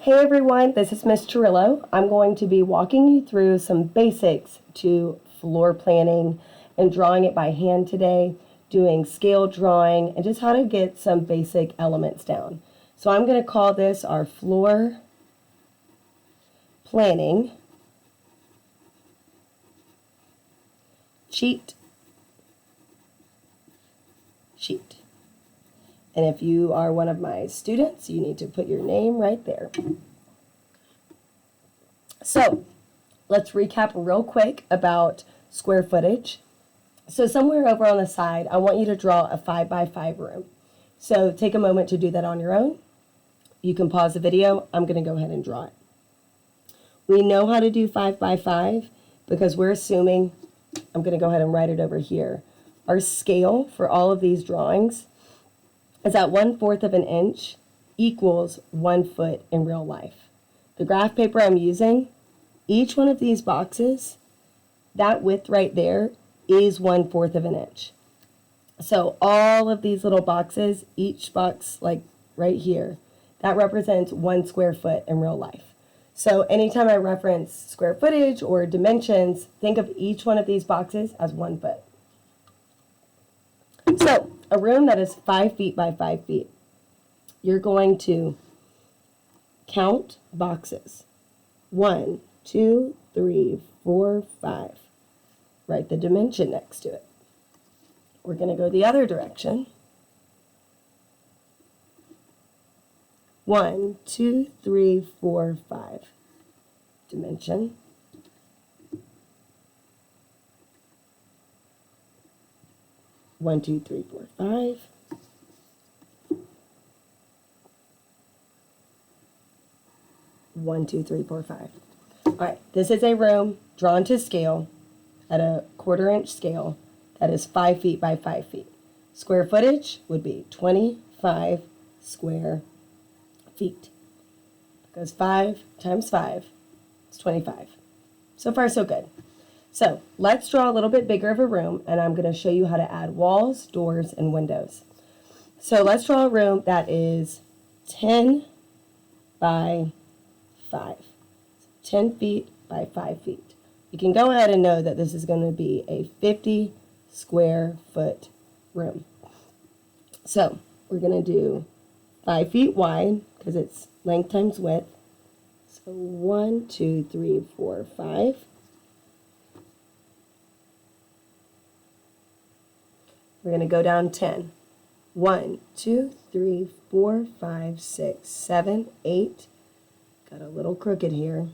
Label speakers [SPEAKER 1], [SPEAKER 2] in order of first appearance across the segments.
[SPEAKER 1] Hey everyone, this is Miss Chirillo. I'm going to be walking you through some basics to floor planning and drawing it by hand today, doing scale drawing, and just how to get some basic elements down. So I'm going to call this our floor planning cheat sheet. And if you are one of my students, you need to put your name right there. So let's recap real quick about square footage. So somewhere over on the side, I want you to draw a 5x5 room. So take a moment to do that on your own. You can pause the video. I'm going to go ahead and draw it. We know how to do 5x5 because we're assuming, I'm going to go ahead and write it over here. Our scale for all of these drawings is at 1/4 of an inch equals 1 foot in real life. The graph paper I'm using, each one of these boxes, that width right there is 1/4 of an inch. So all of these little boxes, each box like right here, that represents 1 square foot in real life. So anytime I reference square footage or dimensions, think of each one of these boxes as 1 foot. So a room that is 5 feet by 5 feet, you're going to count boxes. 1, 2, 3, 4, 5. Write the dimension next to it. We're going to go the other direction. 1, 2, 3, 4, 5. Dimension. One, two, three, four, 5. One, two, three, four, 5. All right, this is a room drawn to scale at a 1/4 inch scale that is 5 feet by 5 feet. Square footage would be 25 square feet because 5 times 5 is 25. So far, so good. So let's draw a little bit bigger of a room, and I'm going to show you how to add walls, doors, and windows. So let's draw a room that is 10 by 5. 10 feet by 5 feet. You can go ahead and know that this is going to be a 50 square foot room. So we're going to do 5 feet wide because it's length times width. So 1, 2, 3, 4, 5. We're going to go down 10. 1, 2, 3, 4, 5, 6, 7, 8. Got a little crooked here.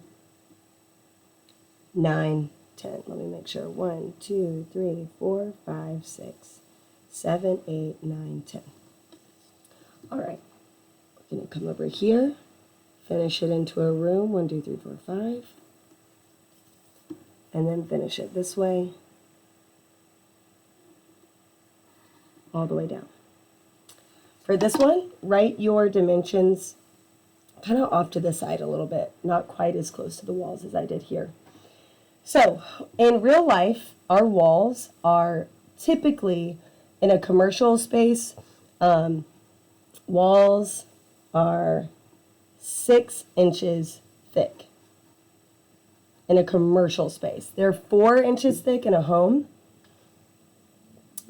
[SPEAKER 1] 9, 10. Let me make sure. 1, 2, 3, 4, 5, 6, 7, 8, 9, 10. All right. We're going to come over here. Finish it into a room. 1, 2, 3, 4, 5. And then finish it this way. All the way down. For this one, write your dimensions kind of off to the side a little bit, not quite as close to the walls as I did here. So in real life, our walls are typically in a commercial space. Walls are 6 inches thick in a commercial space. They're 4 inches thick in a home.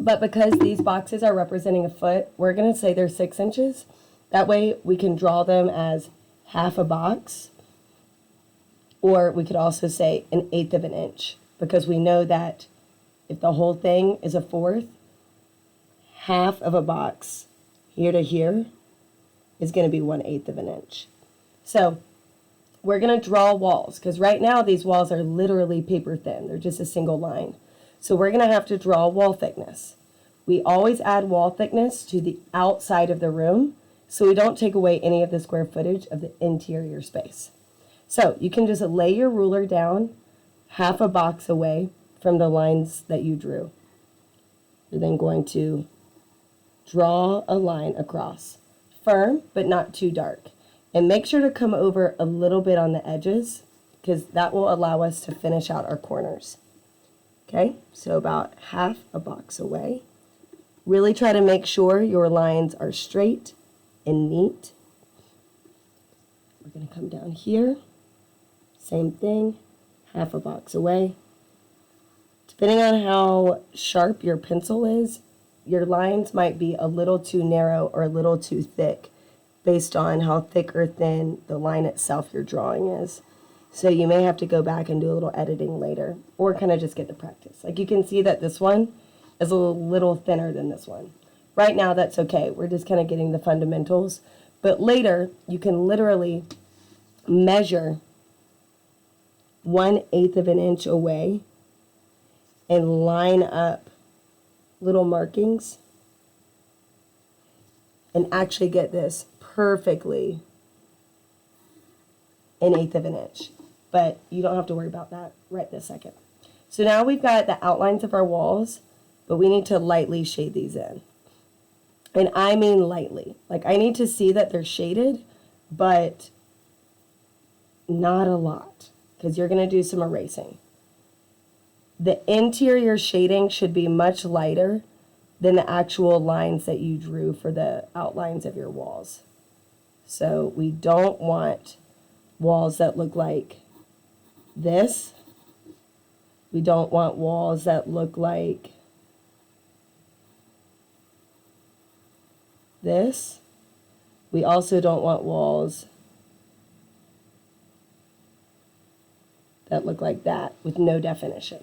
[SPEAKER 1] But because these boxes are representing a foot, we're going to say they're 6 inches. That way we can draw them as half a box. Or we could also say 1/8 of an inch. Because we know that if the whole thing is 1/4, half of a box here to here is going to be 1/8 of an inch. So we're going to draw walls. Because right now these walls are literally paper thin. They're just a single line. So we're going to have to draw wall thickness. We always add wall thickness to the outside of the room so we don't take away any of the square footage of the interior space. So you can just lay your ruler down half a box away from the lines that you drew. You're then going to draw a line across. Firm, but not too dark. And make sure to come over a little bit on the edges because that will allow us to finish out our corners. Okay, so about half a box away. Really try to make sure your lines are straight and neat. We're going to come down here. Same thing, half a box away. Depending on how sharp your pencil is, your lines might be a little too narrow or a little too thick based on how thick or thin the line itself you're drawing is. So you may have to go back and do a little editing later or kind of just get the practice. Like you can see that this one is a little thinner than this one. Right now that's okay. We're just kind of getting the fundamentals. But later you can literally measure 1/8 of an inch away and line up little markings and actually get this perfectly 1/8 of an inch. But you don't have to worry about that right this second. So now we've got the outlines of our walls, but we need to lightly shade these in. And I mean lightly. Like I need to see that they're shaded, but not a lot, because you're going to do some erasing. The interior shading should be much lighter than the actual lines that you drew for the outlines of your walls. So we don't want walls that look like this. We don't want walls that look like this. We also don't want walls that look like that with no definition.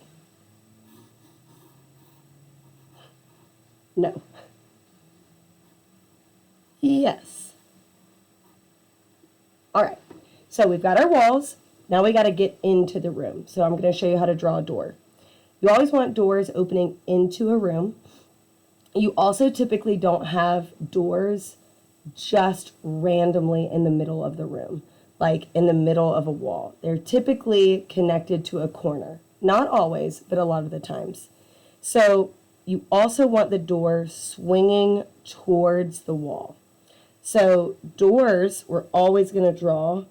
[SPEAKER 1] No. Yes. All right. So we've got our walls. Now we got to get into the room. So I'm going to show you how to draw a door. You always want doors opening into a room. You also typically don't have doors just randomly in the middle of the room, like in the middle of a wall. They're typically connected to a corner. Not always, but a lot of the times. So you also want the door swinging towards the wall. So doors we're always going to draw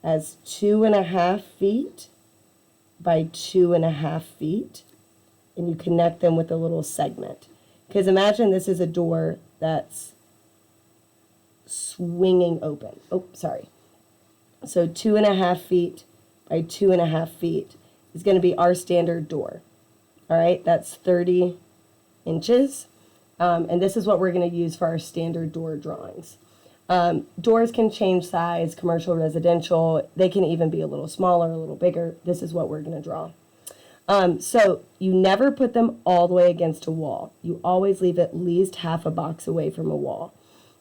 [SPEAKER 1] as 2.5 feet by 2.5 feet, and you connect them with a little segment. Because imagine this is a door that's swinging open. Oh, sorry. So 2.5 feet by 2.5 feet is going to be our standard door. All right, that's 30 inches. And this is what we're going to use for our standard door drawings. Doors can change size, commercial, residential. They can even be a little smaller, a little bigger. This is what we're going to draw. So you never put them all the way against a wall. You always leave at least half a box away from a wall.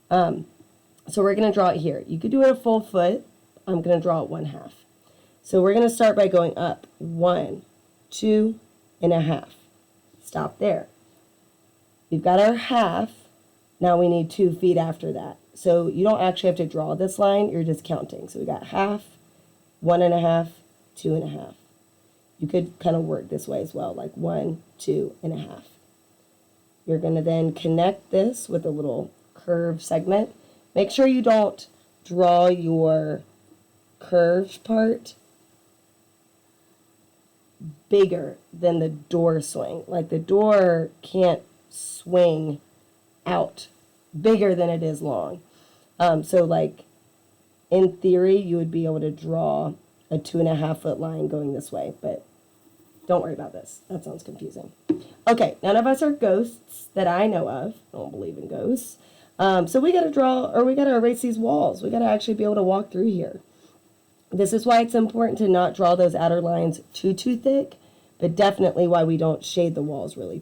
[SPEAKER 1] So we're going to draw it here. You could do it a full foot. I'm going to draw it 1/2. So we're going to start by going up 1, 2.5. Stop there. We've got our half. Now we need 2 feet after that. So you don't actually have to draw this line. You're just counting. So we got half, 1.5, 2.5. You could kind of work this way as well, like 1, 2.5. You're going to then connect this with a little curved segment. Make sure you don't draw your curved part bigger than the door swing. Like the door can't swing out bigger than it is long. So like in theory, you would be able to draw a 2.5 foot line going this way, but don't worry about this. That sounds confusing. Okay, none of us are ghosts that I know of. I don't believe in ghosts. So we got to draw, or we got to erase these walls. We got to actually be able to walk through here. This is why it's important to not draw those outer lines too thick, but definitely why we don't shade the walls really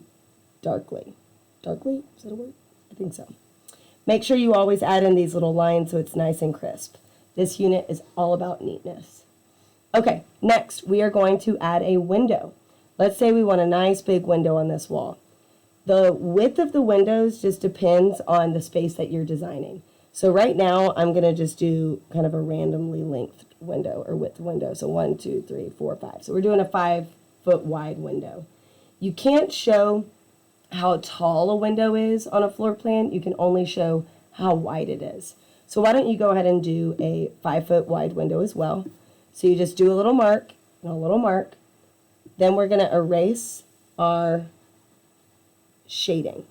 [SPEAKER 1] darkly. Darkly? Is that a word? I think so. Make sure you always add in these little lines so it's nice and crisp. This unit is all about neatness. Okay, next we are going to add a window. Let's say we want a nice big window on this wall. The width of the windows just depends on the space that you're designing. So right now I'm going to just do kind of a randomly length window or width window. So 1, 2, 3, 4, 5. So we're doing a 5 foot wide window. You can't show how tall a window is on a floor plan. You can only show how wide it is. So why don't you go ahead and do a 5 foot wide window as well. So you just do a little mark and a little mark. Then we're going to erase our shading.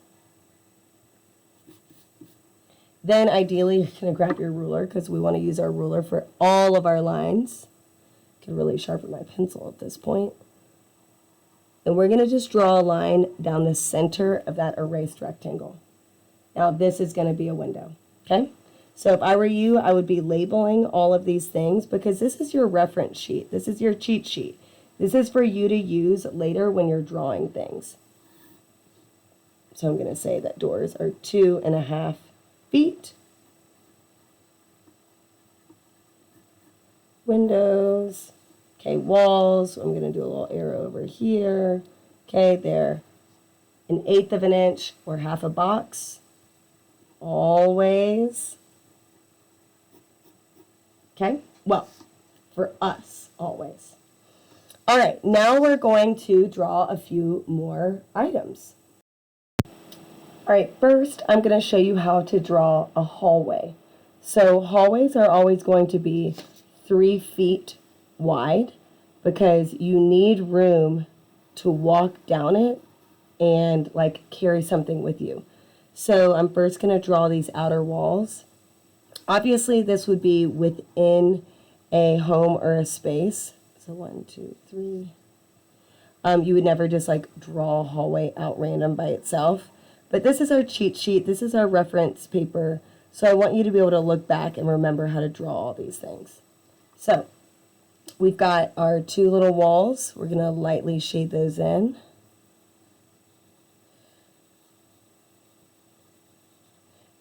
[SPEAKER 1] Then ideally you're going to grab your ruler because we want to use our ruler for all of our lines. I could really sharpen my pencil at this point. And we're going to just draw a line down the center of that erased rectangle. Now this is going to be a window, okay? So if I were you, I would be labeling all of these things because this is your reference sheet. This is your cheat sheet. This is for you to use later when you're drawing things. So I'm going to say that doors are 2.5 feet. Windows. Okay, walls. I'm going to do a little arrow over here. Okay, they're 1/8 of an inch or half a box. Always. Okay, well, for us, always. All right, now we're going to draw a few more items. All right, first I'm going to show you how to draw a hallway. So hallways are always going to be 3 feet wide because you need room to walk down it and like carry something with you. So I'm first going to draw these outer walls. Obviously this would be within a home or a space. So 1, 2, 3. You would never just like draw a hallway out random by itself. But this is our cheat sheet. This is our reference paper. So I want you to be able to look back and remember how to draw all these things. So we've got our 2 little walls. We're going to lightly shade those in.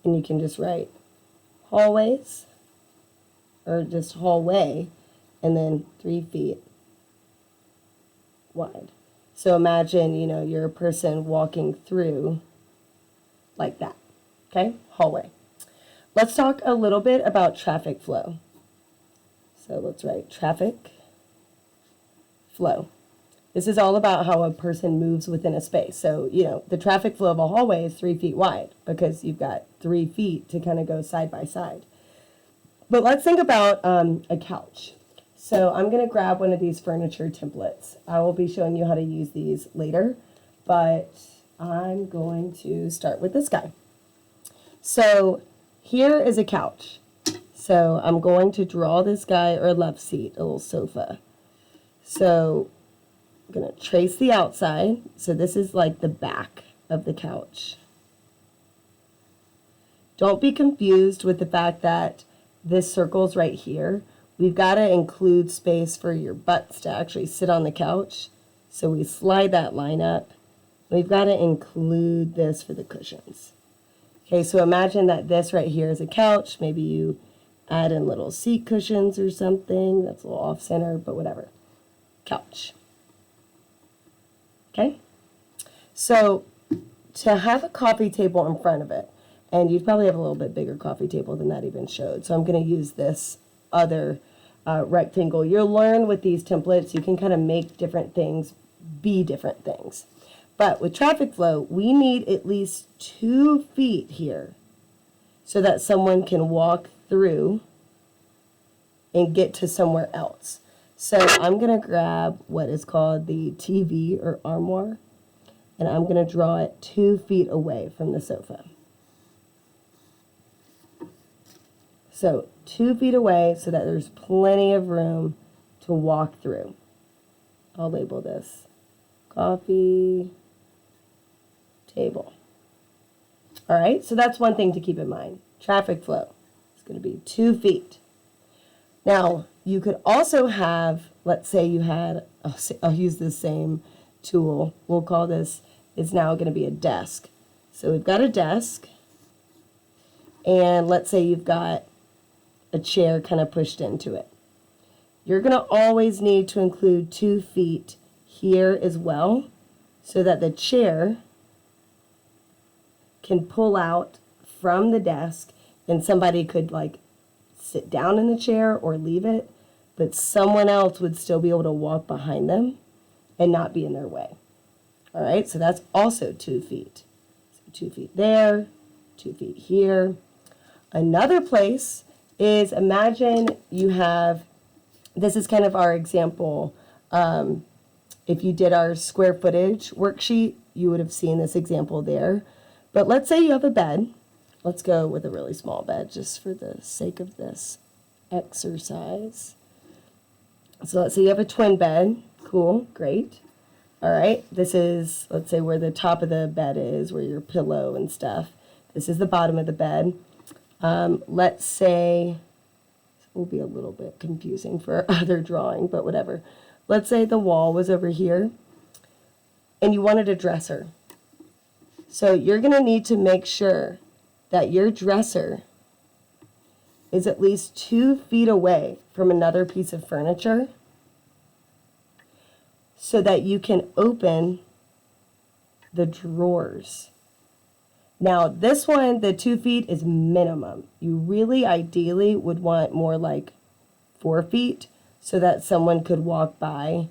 [SPEAKER 1] And you can just write hallways or just hallway and then 3 feet wide. So imagine, you know, you're a person walking through like that. Okay, hallway. Let's talk a little bit about traffic flow. So let's write traffic flow. This is all about how a person moves within a space. So, you know, the traffic flow of a hallway is 3 feet wide because you've got 3 feet to kind of go side by side. But let's think about a couch. So I'm going to grab one of these furniture templates. I will be showing you how to use these later, but I'm going to start with this guy. So here is a couch. So I'm going to draw this guy, or a love seat, a little sofa. So I'm going to trace the outside. So this is like the back of the couch. Don't be confused with the fact that this circle's right here. We've got to include space for your butts to actually sit on the couch. So we slide that line up. We've got to include this for the cushions. Okay, so imagine that this right here is a couch. Maybe you add in little seat cushions or something. That's a little off-center, but whatever. Couch. Okay? So to have a coffee table in front of it, and you'd probably have a little bit bigger coffee table than that even showed. So I'm going to use this other rectangle. You'll learn with these templates, you can kind of make different things be different things. But with traffic flow, we need at least 2 feet here so that someone can walk through and get to somewhere else. So I'm going to grab what is called the TV or armoire, and I'm going to draw it 2 feet away from the sofa. So 2 feet away so that there's plenty of room to walk through. I'll label this coffee table. All right, so that's one thing to keep in mind. Traffic flow is going to be 2 feet. Now, you could also have, let's say you had, I'll use the same tool. We'll call this, is now going to be a desk. So we've got a desk, and let's say you've got a chair kind of pushed into it. You're going to always need to include 2 feet here as well so that the chair can pull out from the desk and somebody could like sit down in the chair or leave it, but someone else would still be able to walk behind them and not be in their way. All right, so that's also 2 feet. So 2 feet there, 2 feet here. Another place is, imagine you have, this is kind of our example. If you did our square footage worksheet, you would have seen this example there. But let's say you have a bed, let's go with a really small bed just for the sake of this exercise. So let's say you have a twin bed. Cool, great. All right, this is, let's say, where the top of the bed is, where your pillow and stuff. This is the bottom of the bed. Let's say, this will be a little bit confusing for other drawing, but whatever. Let's say the wall was over here, and you wanted a dresser. So you're going to need to make sure that your dresser is at least 2 feet away from another piece of furniture so that you can open the drawers. Now, this one, the 2 feet is minimum. You really ideally would want more like 4 feet so that someone could walk by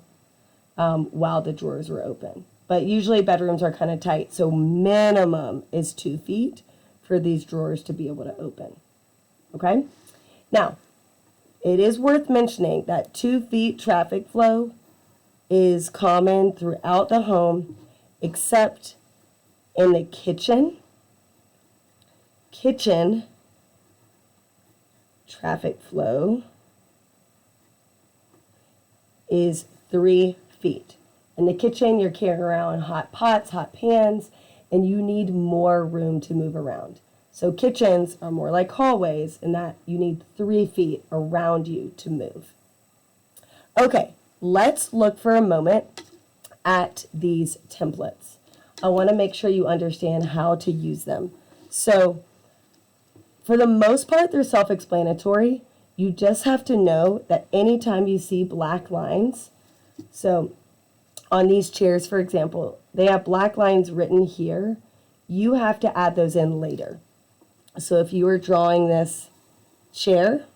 [SPEAKER 1] while the drawers were open. But usually bedrooms are kind of tight, so minimum is 2 feet for these drawers to be able to open. Okay? Now, it is worth mentioning that 2 feet traffic flow is common throughout the home, except in the kitchen. Kitchen traffic flow is 3 feet. In the kitchen, you're carrying around hot pots, hot pans, and you need more room to move around. So kitchens are more like hallways in that you need 3 feet around you to move. Okay, let's look for a moment at these templates. I want to make sure you understand how to use them. So for the most part, they're self-explanatory. You just have to know that anytime you see black lines, so on these chairs, for example, they have black lines written here. You have to add those in later. So if you were drawing this chair,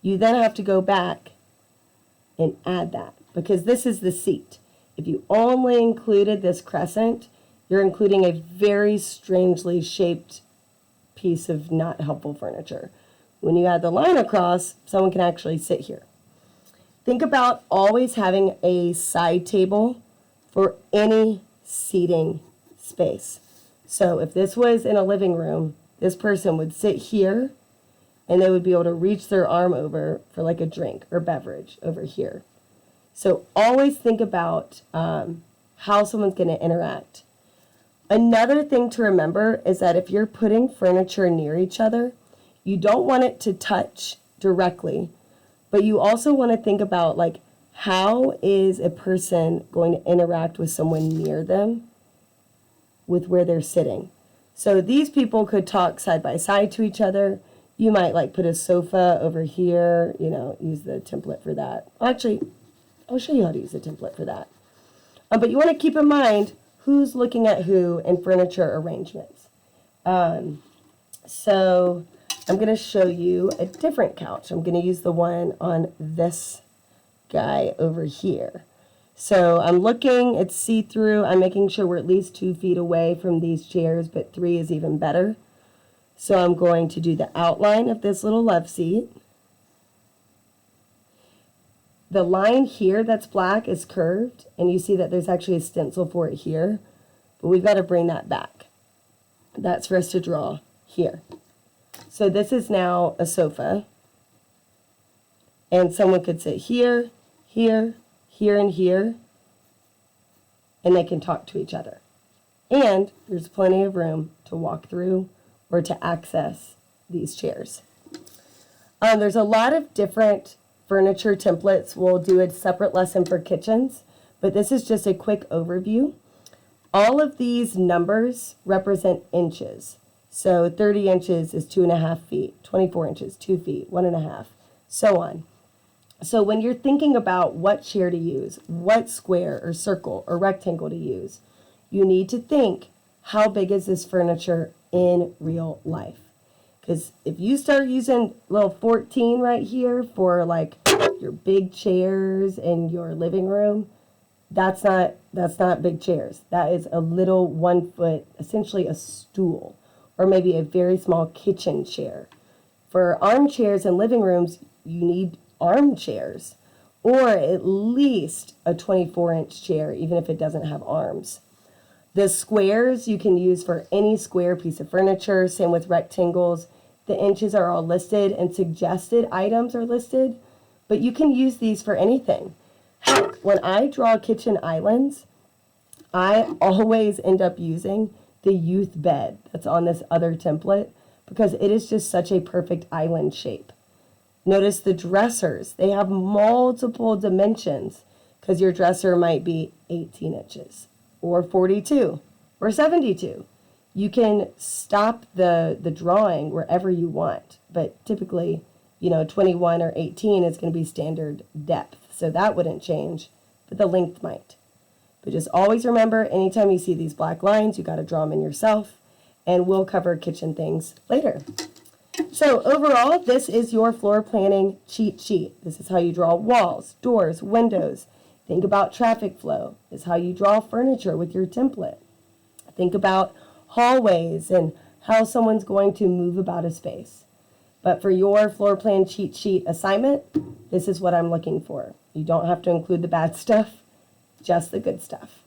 [SPEAKER 1] you then have to go back and add that because this is the seat. If you only included this crescent, you're including a very strangely shaped piece of not helpful furniture. When you add the line across, someone can actually sit here. Think about always having a side table for any seating space. So if this was in a living room, this person would sit here and they would be able to reach their arm over for like a drink or beverage over here. So always think about how someone's going to interact. Another thing to remember is that if you're putting furniture near each other, you don't want it to touch directly, but you also want to think about like how is a person going to interact with someone near them with where they're sitting. So these people could talk side by side to each other. You might like put a sofa over here, use the template for that. Actually, I'll show you how to use the template for that. But you want to keep in mind who's looking at who in furniture arrangements. So I'm going to show you a different couch. I'm going to use the one on this guy over here. So I'm looking, it's see-through. I'm making sure we're at least 2 feet away from these chairs, but 3 is even better. So I'm going to do the outline of this little love seat. The line here that's black is curved, and you see that there's actually a stencil for it here, but we've got to bring that back. That's for us to draw here. So this is now a sofa, and someone could sit here, here, here, and here, and they can talk to each other. And there's plenty of room to walk through or to access these chairs. There's a lot of different furniture templates. We'll do a separate lesson for kitchens, but this is just a quick overview. All of these numbers represent inches. So 30 inches is 2.5 feet, 24 inches, 2 feet, 1.5, so on. So when you're thinking about what chair to use, what square or circle or rectangle to use, you need to think, how big is this furniture in real life? Because if you start using little 14 right here for like your big chairs in your living room, that's not big chairs. That is a little 1 foot, essentially a stool, or maybe a very small kitchen chair. For armchairs in living rooms, you need armchairs, or at least a 24-inch chair, even if it doesn't have arms. The squares you can use for any square piece of furniture. Same with rectangles. The inches are all listed and suggested items are listed, but you can use these for anything. Heck, when I draw kitchen islands, I always end up using the youth bed that's on this other template because it is just such a perfect island shape. Notice the dressers. They have multiple dimensions because your dresser might be 18 inches or 42 or 72. You can stop the drawing wherever you want, but typically, 21 or 18 is going to be standard depth. So that wouldn't change, but the length might. But just always remember, anytime you see these black lines, you got to draw them in yourself, and we'll cover kitchen things later. So overall, this is your floor planning cheat sheet. This is how you draw walls, doors, windows. Think about traffic flow. This is how you draw furniture with your template. Think about hallways and how someone's going to move about a space. But for your floor plan cheat sheet assignment, this is what I'm looking for. You don't have to include the bad stuff, just the good stuff.